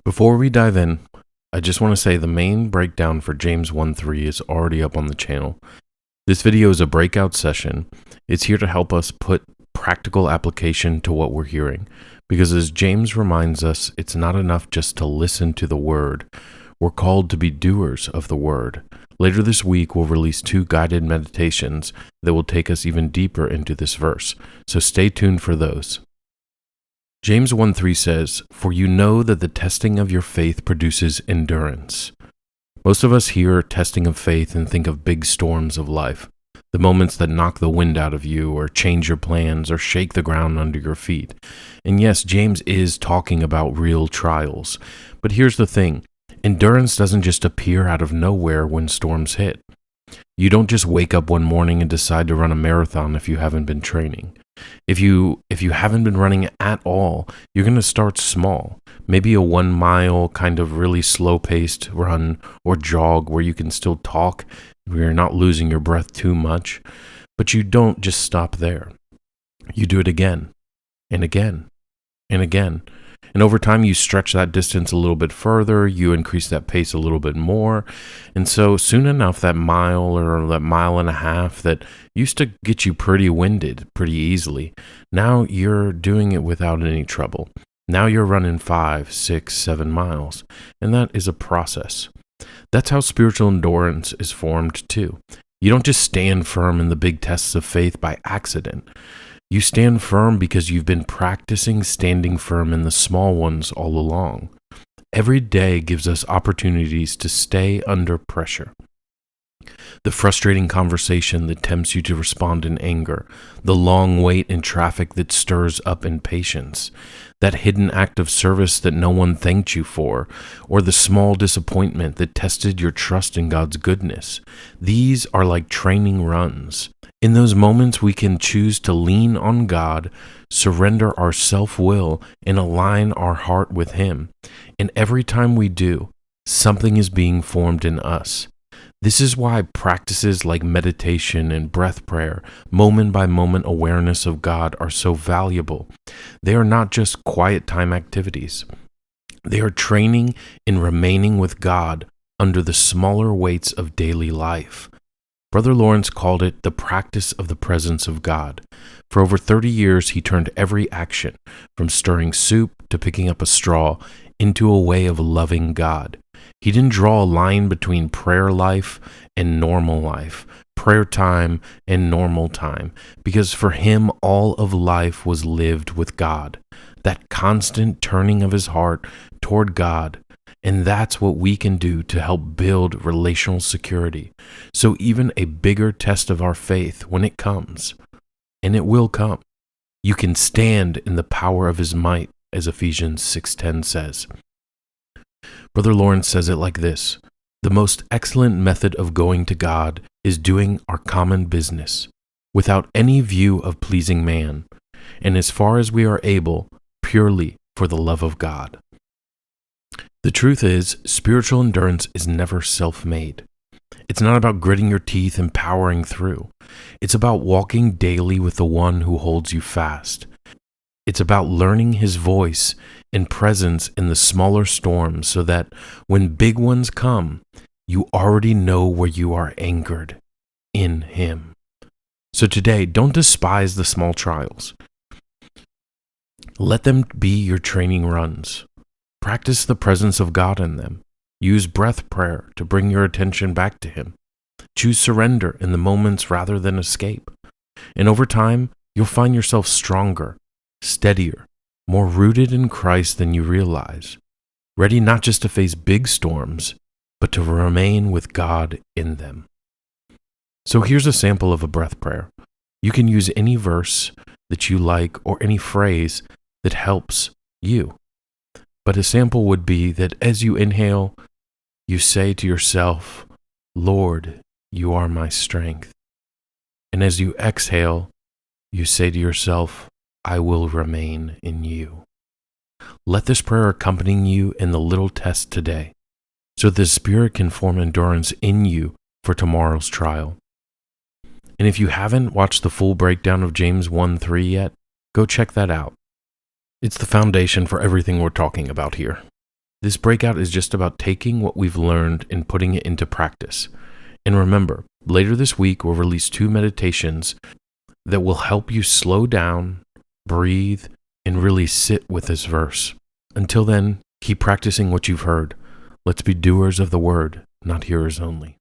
Before we dive in, I just want to say the main breakdown for James 1:3 is already up on the channel. This video is a breakout session. It's here to help us put practical application to what we're hearing. Because as James reminds us, it's not enough just to listen to the word. We're called to be doers of the word. Later this week, we'll release 2 guided meditations that will take us even deeper into this verse. So stay tuned for those. James 1:3 says, "For you know that the testing of your faith produces endurance." Most of us hear testing of faith and think of big storms of life, the moments that knock the wind out of you or change your plans or shake the ground under your feet. And yes, James is talking about real trials. But here's the thing, endurance doesn't just appear out of nowhere when storms hit. You don't just wake up one morning and decide to run a marathon if you haven't been training. If you haven't been running at all, you're going to start small. Maybe a 1 mile kind of really slow-paced run or jog where you can still talk, where you're not losing your breath too much. But you don't just stop there. You do it again and again and again. And over time, you stretch that distance a little bit further, you increase that pace a little bit more. And so soon enough, that mile or that mile and a half that used to get you pretty winded pretty easily, now you're doing it without any trouble. Now you're running 5, 6, 7 miles. And that is a process. That's how spiritual endurance is formed too. You don't just stand firm in the big tests of faith by accident. You stand firm because you've been practicing standing firm in the small ones all along. Every day gives us opportunities to stay under pressure. The frustrating conversation that tempts you to respond in anger, the long wait in traffic that stirs up impatience, that hidden act of service that no one thanked you for, or the small disappointment that tested your trust in God's goodness. These are like training runs. In those moments, we can choose to lean on God, surrender our self-will, and align our heart with Him. And every time we do, something is being formed in us. This is why practices like meditation and breath prayer, moment-by-moment awareness of God are so valuable. They are not just quiet time activities. They are training in remaining with God under the smaller weights of daily life. Brother Lawrence called it the practice of the presence of God. For over 30 years, he turned every action, from stirring soup to picking up a straw, into a way of loving God. He didn't draw a line between prayer life and normal life, prayer time and normal time, because for him, all of life was lived with God, that constant turning of his heart toward God. And that's what we can do to help build relational security. So even a bigger test of our faith, when it comes, and it will come, you can stand in the power of his might, as Ephesians 6:10 says. Brother Lawrence says it like this: "The most excellent method of going to God is doing our common business, without any view of pleasing man, and as far as we are able, purely for the love of God." The truth is, spiritual endurance is never self-made. It's not about gritting your teeth and powering through. It's about walking daily with the one who holds you fast. It's about learning his voice and presence in the smaller storms so that when big ones come, you already know where you are anchored in him. So today, don't despise the small trials. Let them be your training runs. Practice the presence of God in them. Use breath prayer to bring your attention back to Him. Choose surrender in the moments rather than escape. And over time, you'll find yourself stronger, steadier, more rooted in Christ than you realize, ready not just to face big storms, but to remain with God in them. So here's a sample of a breath prayer. You can use any verse that you like or any phrase that helps you. But a sample would be that as you inhale, you say to yourself, "Lord, you are my strength." And as you exhale, you say to yourself, "I will remain in you." Let this prayer accompany you in the little test today, so the Spirit can form endurance in you for tomorrow's trial. And if you haven't watched the full breakdown of James 1:3 yet, go check that out. It's the foundation for everything we're talking about here. This breakout is just about taking what we've learned and putting it into practice. And remember, later this week we'll release 2 meditations that will help you slow down, breathe, and really sit with this verse. Until then, keep practicing what you've heard. Let's be doers of the word, not hearers only.